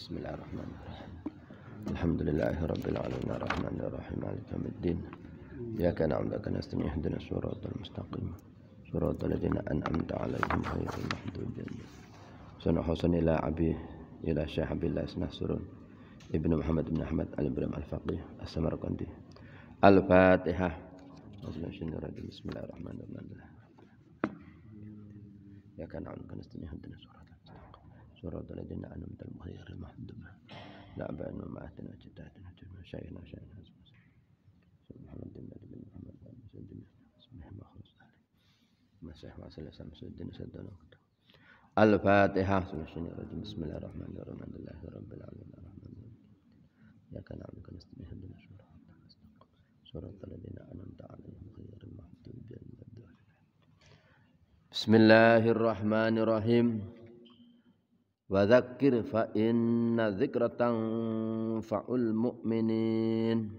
Bismillahirrahmanirrahim. Alhamdulillahirabbil alamin arrahmanir rahim maliki yaumiddin. Iyyaka na'budu wa iyyaka nasta'in ihdinas siratal mustaqim. Siratal ladzina an'amta 'alaihim ghairil maghdubi 'alaihim. Sanahsan ila abi ila Syekh Abdullah Nasrun Ibnu Muhammad bin Ahmad Al-Ibrahim Al-Faqih As-Samarqandi. Al-Fatihah. Bismillahirrahmanirrahim. Iyyaka na'budu wa nasta'in ihdinas siratal suratul ladzina an'amta 'alaihim ghairil maghdubi 'alaihim waladdallin. Al-Fatihah. Bismillahirrahmanirrahim. Rabbil alamin. Iyyaka na'budu wa nasta'in ihdinas siratal ladzina an'amta 'alaihim ghairil maghdubi 'alaihim. Bismillahirrahmanirrahim. Wa dzakir fa inna dzikra tanfa'ul mu'minin.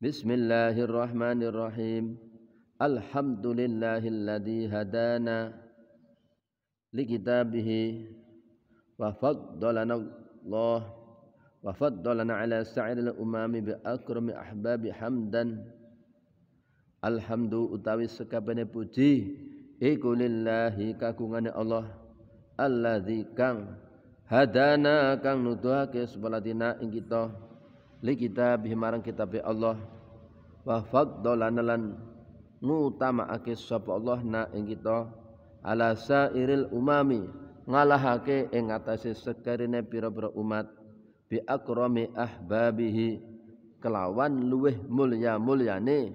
Bismillahirrahmanirrahim. Alhamdulillahilladzi hadana likitabihi wa faddalana ala sa'iril umami bi akrami ahbabi hamdan. Alhamdu utawi sekabehane puji iku lillahi kagungane Allah alladzi kang hadana kang nuduhake subhanatina ing kita li kitabih marang kitabe Allah wa faddalana lan ngutamaake sapa Allah na ing kita ala sairil umami ngalahake ing atase sekarene pira-pira umat bi akrami ahbabihi kelawan luweh mulya-mulyane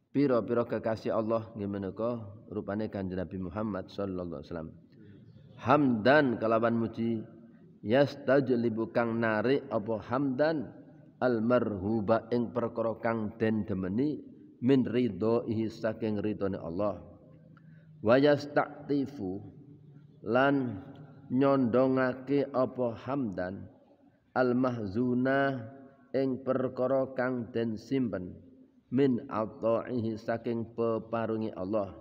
pira-pira kekasih Allah nggih menika rupane Kanjeng Nabi Muhammad sallallahu alaihi wasallam. Hamdan kelawan muji yastajlibu kang narik apa hamdan almarhuba ing perkara kang den demeni min ridhoihi saking ridhone Allah. Wa yasta'tifu lan nyondongake apa hamdan almahzuna ing perkara kang den simpen min ataihi saking peparungi Allah.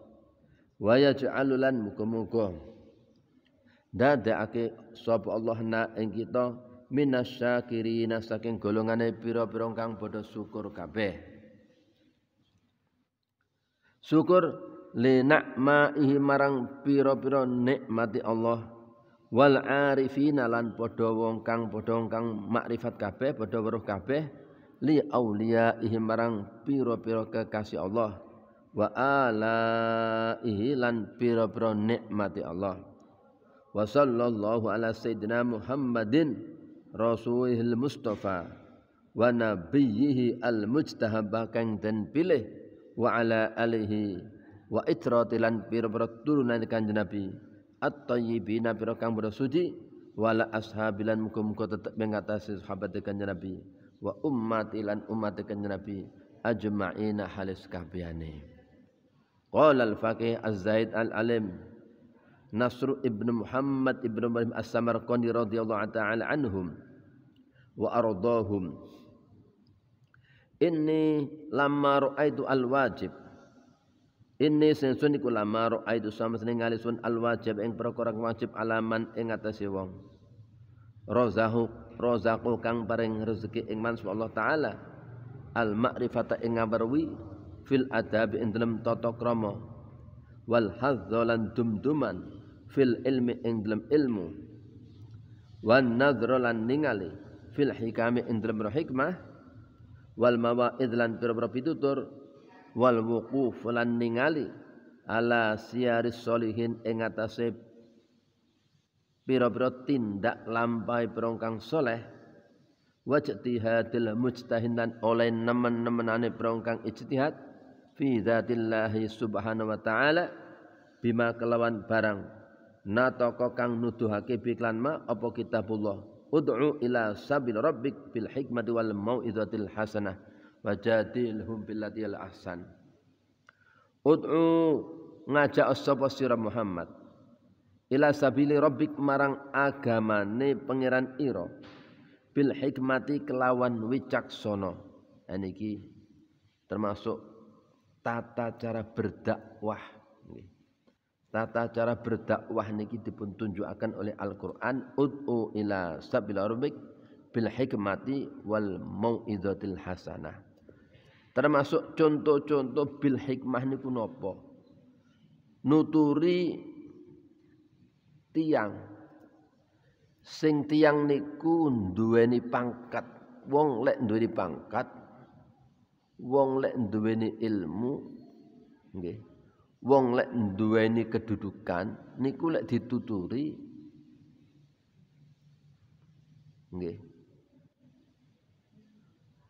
Wa yaj'alu lan muga-muga dadekake sapa Allah na ing kita minasyakirina saking golongane pira-pira kang padha syukur kabeh. Syukur li na'maihi marang pira-pira nikmati Allah wal arifina lan padha wong kang makrifat kabeh padha weruh kabeh li auliyaihi marang pira-pira kekasih Allah wa alaihi lan pira-pira nikmati Allah. Wa sallallahu ala sayyidina Muhammadin rasulihil mustafa wa nabiyhi al mujtahaba kang den pilih wa ala alihi wa itratilan pira-pira turunan Kanjeng Nabi at-thayyibina pira kang bersuci wala ashabilan muga-muga tetep mengatasi sahabat Kanjeng Nabi wa ummatilan umat Kanjeng Nabi ajma'ina halis kabehane. Qala al-faqih az-Zaid al-alim Nasr ibn Muhammad ibn Ibrahim As-Samarqandi radhiyallahu ta'ala anhum wa ardahum. Inni lamma ra'aitu al-wajib. Inni sunsun iku lamma ra'aitu sama senengali sun al-wajib ing perkara wajib alaman ing atase wong. Razaqu kang paring rezeki ing man Allah taala al-ma'rifata ing ngabarwi fil adab ing dalem tata krama wal hadzalan dumduman fil ilmi ing dalam ilmu wan nadhra lan ningali fil hikami ing dalam hikmah wal mawaid lan pira-pira pitutur wal wuquf lan ningali ala siyaris sholihin ing atase pira-pira tindak lampahe prongkang saleh wajtihadil mujtahid lan oleh nemen-nemenane prongkang ijtihad fi dzatillahi subhanahu wa ta'ala bima kelawan barang nataka kang nuduhake biklan ma apa kitabullah ud'u ila sabil rabbik bil hikmati wal mau'izatil hasanah wajadilhum billati al ahsan. Ud'u ngajak sapa sira Muhammad ila sabili rabbik marang agamane pangeran ira bil hikmati kelawan wicaksana. Niki termasuk tata cara berdakwah. tata cara berdakwah niki dipun tunjukaken oleh Al-Qur'an, ud'u ila sabil rabbik bil hikmati wal mau'izatil hasanah. Termasuk contoh-contoh bil hikmah niku napa? Nuturi tiang sing tiang niku duweni pangkat. Wong lek duweni pangkat, wong lek duweni ilmu, nggih. Wong lek duweni kedudukan niku lek dituturi nggih.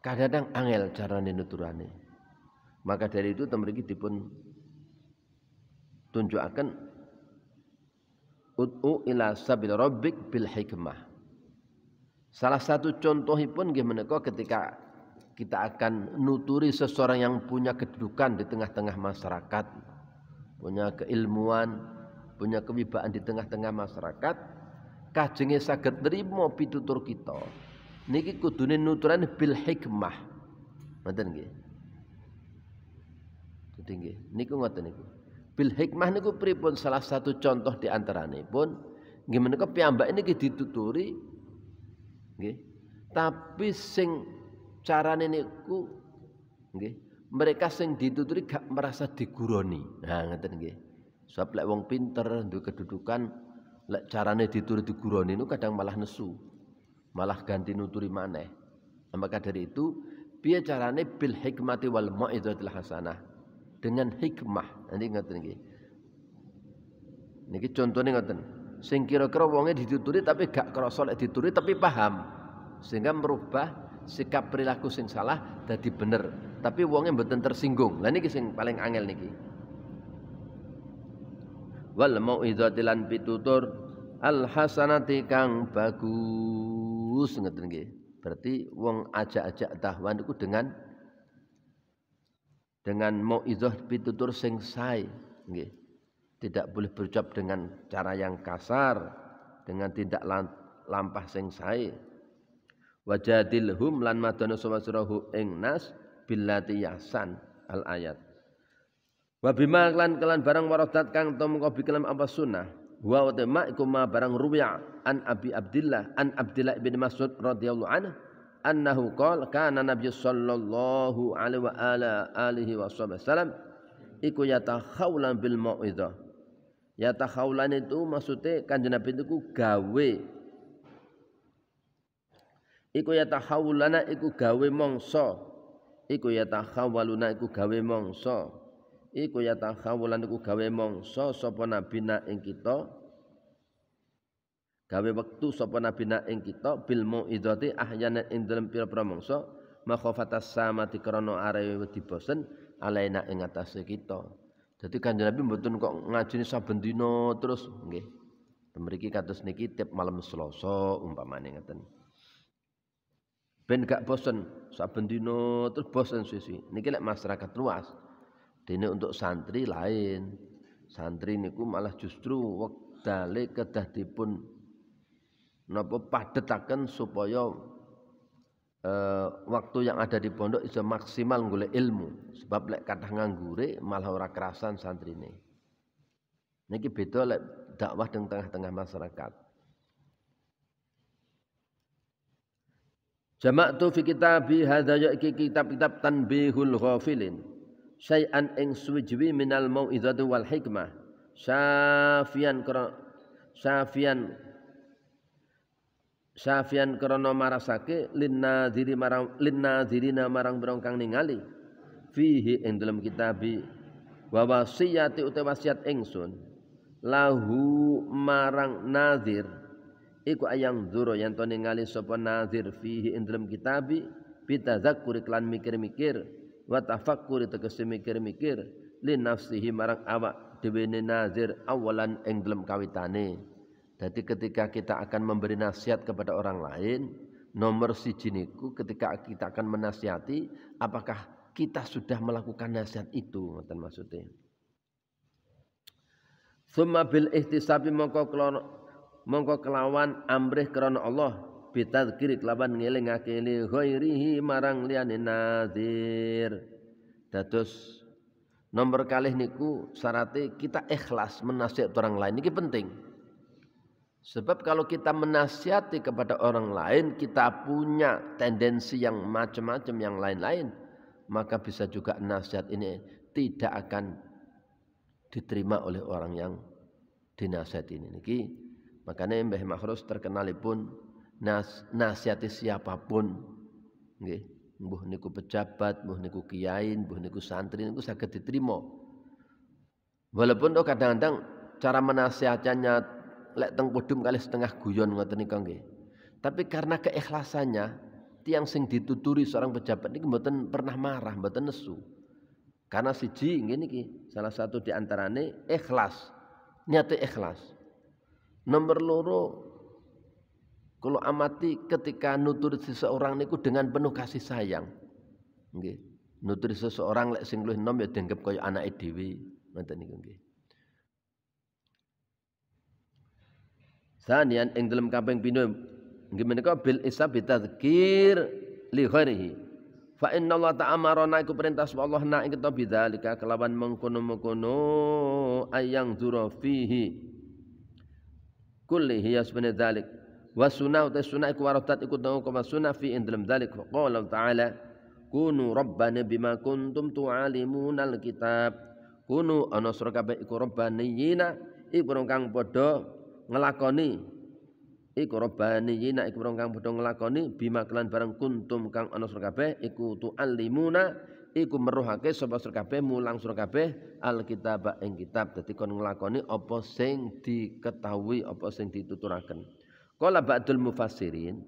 Kadang-kadang angel carane nuturane. Maka dari itu temriki dipun tunjukaken ud'u ila sabil rabbik bil hikmah. Salah satu contohipun nggih menika ketika kita akan nuturi seseorang yang punya kedudukan di tengah-tengah masyarakat, punya keilmuan, punya kewibaan di tengah-tengah masyarakat, kajenge saged nrimo pitutur kita. Niki kudune nuturane bil hikmah. Ngoten nggih. Dadi nggih, niku ngoten niku. Bil hikmah niku pripun salah satu contoh di antaranipun nggih menika piyambake niki dituturi nggih. Tapi sing carane niku nggih, mereka sing dituturi gak merasa diguroni. Nah, ngoten nggih. Sebab lek wong pinter duwe kedudukan lek carane dituturi diguroni niku kadang malah nesu. Malah ganti nuturi maneh. Maka dari itu, piye carane bil hikmati wal mau'izatil hasanah. Dengan hikmah. Nanti ngoten nggih. Niki contone ngoten. Sing kira-kira wonge dituturi tapi gak krasa lek dituturi tapi paham. Sehingga merubah sikap perilaku sing salah dadi bener. Tapi wonge mboten tersinggung. Lah niki sing paling angel niki. Wal mau'izatil lan pitutur al hasanati kang bagus ngoten nggih. Berarti wong ajak-ajak dakwah niku dengan mau'izah pitutur sing sae nggih. Tidak boleh berucap dengan cara yang kasar, dengan tindak lampah sing sae. Wajadilhum lan madana sawasrahu ing nas billati yahsan al ayat. Wa bima lan kelan barang waradat kang tumeka bikalam apa sunnah. Wa utama iku ma barang ruwi'a an Abi Abdillah an Abdillah bin Mas'ud radhiyallahu anhu annahu qala kana Nabi sallallahu alaihi wa ala alihi wasallam iku yatakhawlan bil mau'izah. Yatakhawlan itu maksudnya Kanjeng Nabi itu gawe iku yatakhawlana iku gawe mongso iku yatakhawaluna iku gawe mongso iku yatakhawlan iku gawe mongso sapa nabina ing kita gawe wektu sapa nabina ing kita bil mau'izati ahyana ing dalem pira-pira mongso makhafatas samati krana are wedi bosen alaina ing atase kita. Dadi Kanjeng Nabi mboten kok ngajine saben dina terus nggih. Mriki kados niki tiap malam Selasa umpamane ngeten. Ben gak bosen saben dina terus bosen suwi-suwi. Niki lek masyarakat luas. Dene untuk santri lain. Santri niku malah justru wektale kedah dipun napa padhetaken supaya waktu yang ada di pondok bisa maksimal golek ilmu. Sebab lek kathah nganggure malah ora kerasan santrine. Niki beda lek dakwah teng tengah-tengah masyarakat. Jama'tu fi kitabi hadza ya iki kitab-kitab tanbihul ghafilin. Syai'an ing suwijwi minal mau'izati wal hikmah. Syafian krana marasake linnadzirina marang brong kang ningali fihi ing dalam kitabi wa wasiyati utawa wasiat ingsun lahu marang nazir iku ayang dzura yen to ningali sapa nazir fihi ing dalam kitabi bitadzakkuri lan mikir-mikir wa tafakkuri tegese mikir-mikir li nafsihi marang awak dhewe nazir awalan ing dalam kawitane. Jadi ketika kita akan memberi nasihat kepada orang lain, nomor siji niku ketika kita akan menasihati, apakah kita sudah melakukan nasihat itu, ngoten maksudnya. Summa bil ihtisabi mongko kelawan amrih krana Allah, bitadzkiri kelawan ngelingake li ghairihi marang liyane nazir. Dados Nomor kalih niku syaratnya kita ikhlas menasihati orang lain. Ini penting. Sebab kalau kita menasihati kepada orang lain, kita punya tendensi yang macam-macam yang lain-lain, maka bisa juga nasihat ini tidak akan diterima oleh orang yang dinasihati ini. Niki makanya Mbah Makhrus terkenalipun nasihati siapapun, nggih. Mbuh niku pejabat, mbuh niku kiai, mbuh niku santri niku saged diterima. Walaupun kadang-kadang cara menasihatinya lek teng podium kali setengah guyon ngoten niku nggih. Tapi karena keikhlasannya, tiang sing dituturi seorang pejabat niku mboten pernah marah, mboten nesu. Karena siji ngene iki, salah satu di antarane ikhlas. Niate ikhlas. Nomor loro, kalau amati ketika nuturi seseorang niku dengan penuh kasih sayang. Nggih. Nuturi seseorang lek sing luwih enom ya dianggap kaya anake dhewe, ngoten niku nggih. Sanian ing dalem kaping pindho nggih menika bil isab tadzkir li ghairihi. Fa inna Allah ta'amarana iku perintah Allah na ing kita bidzalika kelawan mengkono-mengkono ayang dzura fihi kullihi yasbana dzalik. Wa sunnah ta sunnah iku waradat iku tau kama sunnah fi indalem dzalik qala ta'ala kunu rabbana bima kuntum tu'alimuna alkitab kunu ana sira kabeh iku rabbaniyina iku kang padha nglakoni iku rabbaniyina iku kang padha nglakoni bima kelan barang kuntum kang ana sira kabeh iku tu'alimuna iku meruhake sapa sira kabeh mulang sira kabeh alkitab ing kitab dadi kon nglakoni apa sing diketahui apa sing dituturaken. Qala ba'dul mufassirin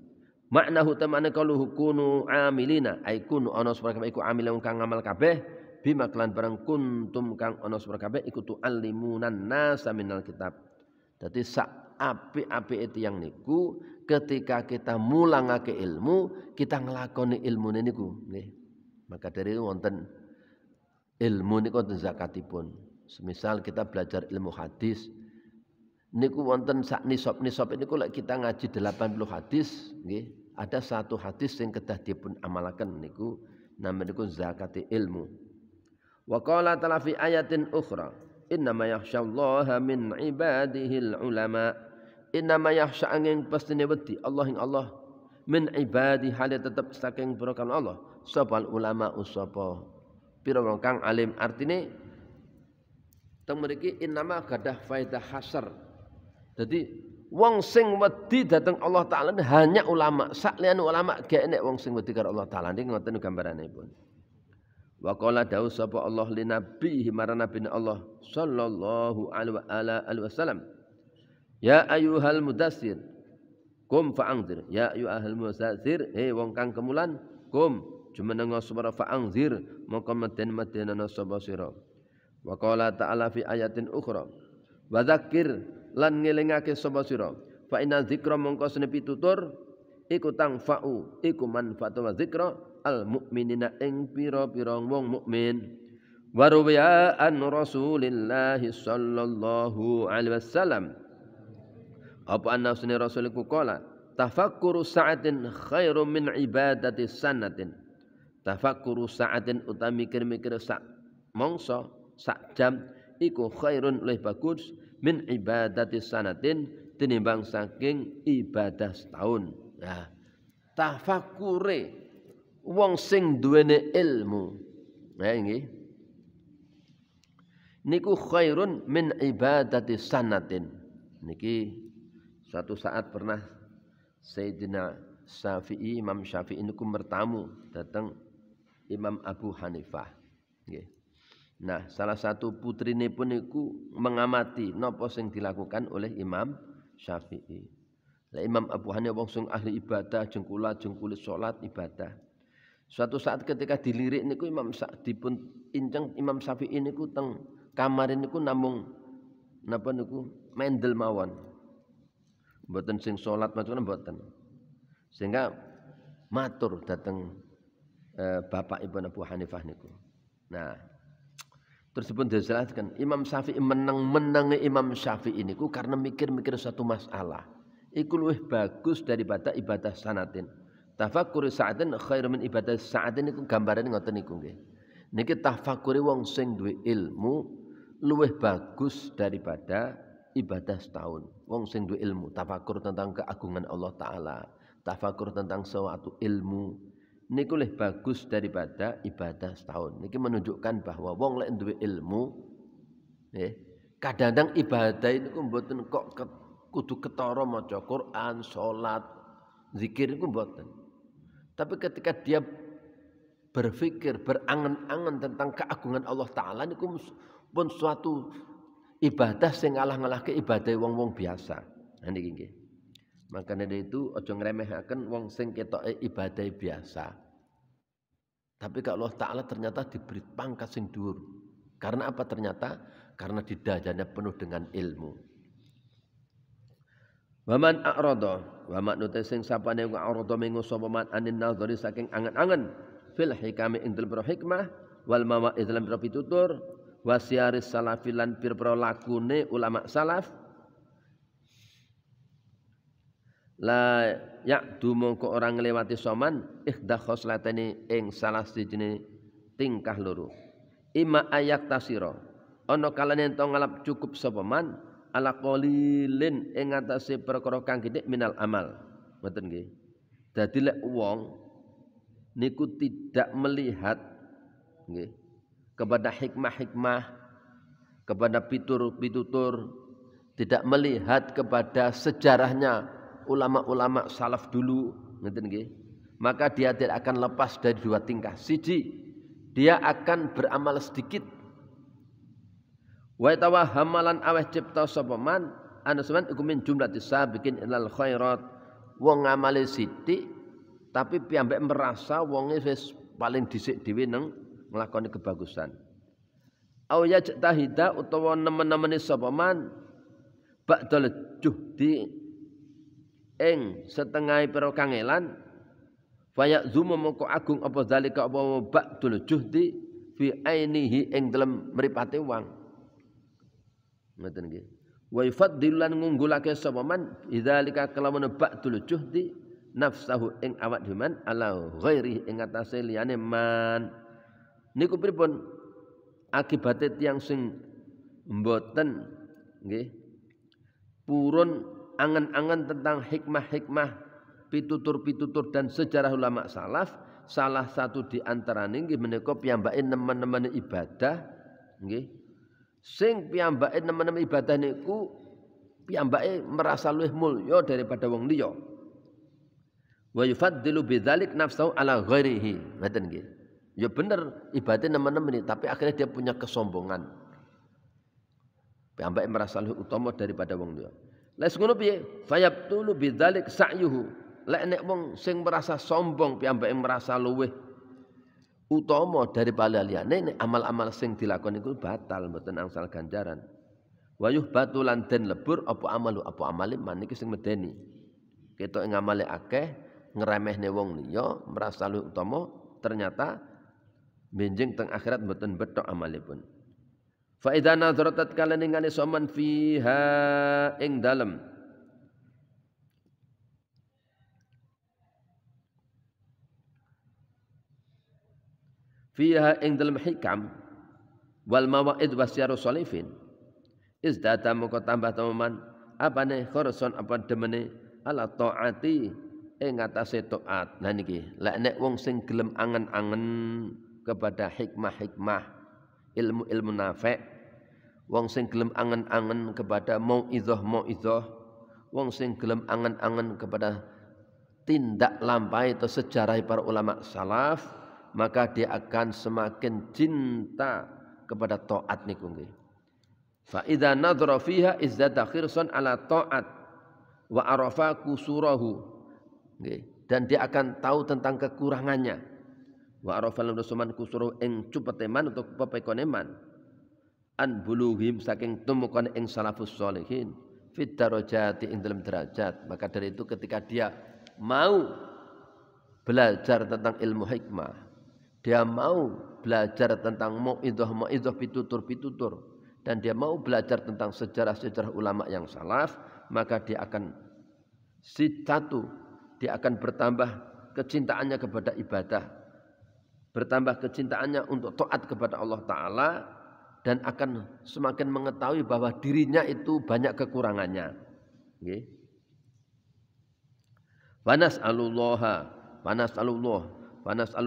maknahu tamane qaluhu kunu amilina ay kunu ana sapa kabeh iku amilun kang ngamal kabeh bima kelan barang kuntum kang ana sapa kabeh iku tu'allimunan nasa minal kitab. Dadi sak apik-apike tiyang niku ketika kita mulangake ilmu kita nglakoni ilmune niku nggih. Maka dari wonten ilmu niku wonten zakatipun. Semisal kita belajar ilmu hadis niku wonten sak nisab niku lek kita ngaji 80 hadis nggih ada satu hadis sing kedah dipun amalaken niku namanya niku zakati ilmu. Wa qala ta'ala fi ayatin ukhra innama yakhsyallaha min ibadihil ulama innama yakhsha angin pastine wedi Allah ing Allah min ibadi hale tetep saking brokan Allah sapa ulama usapa pira kang alim artine teng mriki innama gadah faidah hasar. Jadi wong sing wedi dhateng Allah Taala hanya ulama. Sakliyan ulama gak enek wong sing wedi karo Allah Taala. Niki ngoten gambaranipun. Wa qala dawu sapa Allah li nabihi marang nabi Allah sallallahu alaihi wasallam. Ya ayyuhal mudassir kum fa'anzir. Ya ayyuhal mudassir he wong kang kemulan kum jumeneng sapa fa'anzir mongko meden-medenana sapa sira. Wa qala ta'ala fi ayatin ukhra. Wa dzakir lan ngelingake sapa sira fa inna dzikra mongko sene pitutur iku tangfa'u iku manfaat wa dzikra al mukminina ing pira-pira wong mukmin wa ruwiya an Rasulillah sallallahu alaihi wasallam apa anna sunni rasuliku qala tafakkuru sa'atin khairum min ibadati sanatin tafakkuru sa'atin utawi mikir-mikir sak mangsa sak jam iku khairun lebih bagus min ibadati sanatin tinimbang saking ibadah setahun. Nah, tafakure wong sing duwene ilmu. Nah nggih. Niku khairun min ibadati sanatin. Niki suatu saat pernah Sayyidina Syafi'i Imam Syafi'i niku bertamu datang Imam Abu Hanifah. Nggih. Nah, salah satu putrine pun niku mengamati napa sing dilakukan oleh Imam Syafi'i. Lah Imam Abu Hanifah wong sing ahli ibadah, jengkulit salat ibadah. Suatu saat ketika dilirik niku dipun inceng Imam Syafi'i niku teng kamar niku namung napa niku mendel mawon. Mboten sing salat macam mboten. Sehingga matur dateng bapak Ibnu Abu Hanifah niku. Nah, terus pun dijelaskan Imam Syafi'i menang-menangi Imam Syafi'i niku karena mikir-mikir satu masalah. Iku luwih bagus daripada ibadah sanatin. Tafakkur sa'atin khairu min ibadah sa'atin niku gambarane ngoten niku nggih. Niki tafakure wong sing duwe ilmu luwih bagus daripada ibadah setahun. Wong sing duwe ilmu, tafakur tentang keagungan Allah Ta'ala, tafakur tentang suatu ilmu, niku lebih bagus daripada ibadah setahun. Niki menunjukkan bahwa wong lek duwe ilmu, kadang-kadang ibadah itu mboten kok kudu ketara maca Quran, salat, zikir itu mboten. Tapi ketika dia berpikir, berangan-angan tentang keagungan Allah Ta'ala niku pun suatu ibadah sing ngalah-ngalahke ibadah wong-wong biasa. Nah niki nggih. Makanya itu aja ngremehaken wong sing ketoke ibadah biasa. Tapi kalau Allah Ta'ala ternyata diberi pangkat sing dhuwur. Karena apa ternyata? Karena didajane penuh dengan ilmu. Waman a'rada, wa maknute sing sapane a'rada mengo sapa man anin nazari saking angen-angen fil hikami ing dalem hikmah wal mawa'id dalam pitutur wasiaris salafilan pir-pira lakune ulama salaf la ya'du mongko ora nglewati soman ikhda khoslatani ing salah sijine tingkah loro ima ayak tasira ana kalane ento ngalap cukup sapa man ala qalilin ing atase perkara kang gedhe minal amal ngoten nggih dadi lek wong niku tidak melihat nggih kepada hikmah-hikmah, kepada pitutur-pitutur, tidak melihat kepada sejarahnya ulama-ulama salaf dulu, ngeten nggih. Maka dia tidak akan lepas dari dua tingkah. Siji, dia akan beramal sedikit. Wa tawahamalan aweh cipta sapa man anasaman iku min jumlatis sabiqin ilal khairat. Wong ngamale sithik tapi piyambak merasa wonge wis paling dhisik dhewe nang nglakoni kebagusan. Au yajtahida utawa nemen-nemeni sapa man ba'dal juhdi ing setengah pira kangelan faya zumu mongko agung apa zalika apa ba'dul juhdi fi ainihi ing dalem mripate wong. Ngoten nggih. Wa yufaddilan ngunggulake sapa man idzalika kalamun ba'dul juhdi nafsahu ing awak dhewe man ala ghairi ing atase liyane man. Niku pripun akibate tiyang sing mboten nggih purun angen-angen tentang hikmah-hikmah pitutur-pitutur dan sejarah ulama salaf, salah satu di antarane nggih menika piyambake nemen-nemen ibadah nggih sing piyambake nemen-nemen ibadah niku piyambake merasa luwih mulya daripada wong liya wa yufaddilu bidzalik nafsahu ala ghairihi ngoten nggih. Ya bener ibadah nemen-nemen tapi akhirnya dia punya kesombongan. Piyambake merasa luwih utama daripada wong liya. Lah ngono piye? Fayabtulu bidzalik sa'yuhu. Lek nek wong sing merasa sombong piyambake merasa luwih utama daripada liyane nek amal-amal sing dilakoni iku batal mboten angsal ganjaran. Wa yuhbatu lan den lebur apa amalu apa amale man iki sing medeni. Ketok ngamale akeh ngremehne wong liya merasa luwih utama ternyata benjing teng akhirat mboten betok amalipun. Fa idza nadharatat kala ningane soman fiha ing dalem fiha ing dalem hikam wal mawaid wasyarus salifin izdata moko tambah teman apane khurson apa demene ala taati ing atase taat. Lah niki lek nek wong sing gelem angen-angen kepada hikmah-hikmah ilmu-ilmu nafi', wong sing gelem angen-angen kepada mau'izah, wong sing gelem angen-angen kepada tindak lampahi atau sejarah para ulama salaf, maka dia akan semakin cinta kepada taat niku nggih. Fa idza nadhara fiha izdada khirsan ala taat wa arafa kusurahu. Nggih, dan dia akan tahu tentang kekurangannya. Wa arafal rasulman kusuru ing cupeteman untuk pepekoneman an bulughim saking tumukane ing salafus sholihin fit darajati ing dalam derajat. Maka dari itu ketika dia mau belajar tentang ilmu hikmah, dia mau belajar tentang mau'izah pitutur-pitutur, dan dia mau belajar tentang sejarah-sejarah ulama yang salaf, maka dia akan dia akan bertambah kecintaannya kepada ibadah bertambah kecintaannya untuk taat kepada Allah Ta'ala, dan akan semakin mengetahui bahwa dirinya itu banyak kekurangannya. Nggih. Wa nas'alullah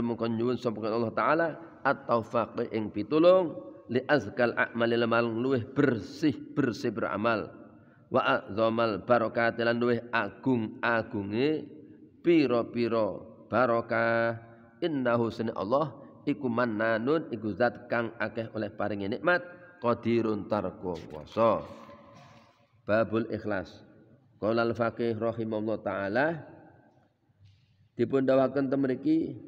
mungkon nyuwun sapa Allah Ta'ala at-taufiq ing pitulung li azkal a'malil mal luweh bersih beramal, wa azamal barakat lan luweh agunge pira-pira barokah. Innahu sunni Allah iku mannanun iku zat kang akeh oleh paringi nikmat, qadirun tarko kuwasa. Babul ikhlas. Qala al-faqih rahimahullah taala dipun dawaken temriki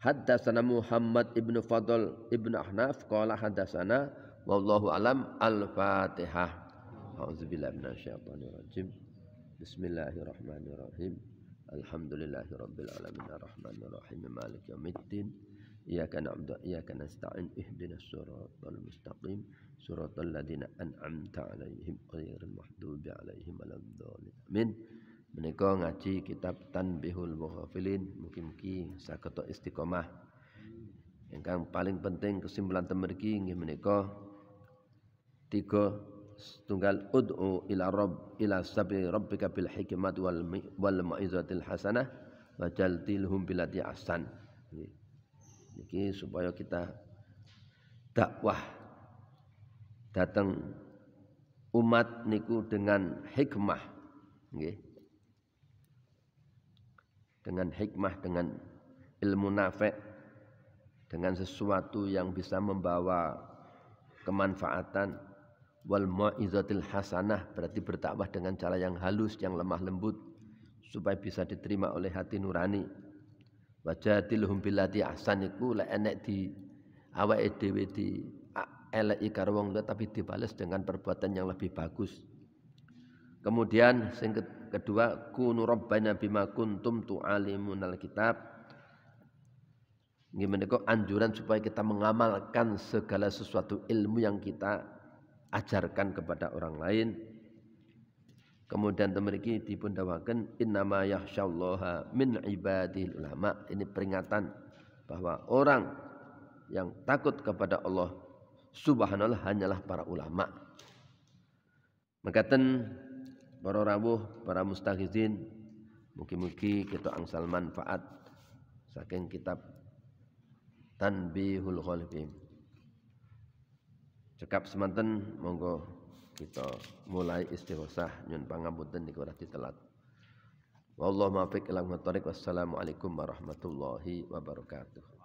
haddatsana Muhammad ibnu Fadl ibnu Ahnaf qala haddatsana wallahu alam. Al-Fatihah. A'udzubillahi minasyaitonir rajim. Bismillahirrahmanirrahim. Alhamdulillahirabbil alamin arrahmanir rahim maliki yaumiddin. Iyyaka na'budu wa iyyaka nasta'in ihdinas siratal mustaqim siratal ladzina an'amta 'alaihim ghairil maghdubi 'alaihim waladdallin. Amin. Menika ngaji kitab Tanbihul Mughafilin, mugi-mugi saged istiqomah. Ingkang paling penting kesimpulan temeriki inggih menika 3 setunggal ud'u ila sabili rabbika bil hikmati wal mau'izatil hasanah wajaltilhum billati ahsan. Niki supaya kita dakwah datang umat niku dengan hikmah, nggih. Dengan hikmah, dengan ilmu nafi', dengan sesuatu yang bisa membawa kemanfaatan. Wal mau'izatil hasanah berarti berdakwah dengan cara yang halus, yang lemah lembut, supaya bisa diterima oleh hati nurani. Wajadilhum billati ahsan iku lek enek di awake dhewe di eleki karo wong liya tapi dibales dengan perbuatan yang lebih bagus. Kemudian sing kedua, kunu rabbana bima kuntum tu'alimunal kitab. Nggih menika anjuran supaya kita mengamalkan segala sesuatu ilmu yang kita ajarkan kepada orang lain. Kemudian temeriki dipun dawaken innama yakhsyallaha min ibadil ulama. Ini peringatan bahwa orang yang takut kepada Allah subhanallah hanyalah para ulama. Mekaten para rawuh, para mustaghizin, mugi-mugi kita angsal manfaat saking kitab Tanbihul Ghalibin. Cekap semanten monggo kita mulai istighosah nyun pangapunten niku ora ditelat. Wallahu muwaffiq ila thoriq. Wassalamualaikum warahmatullahi wabarakatuh.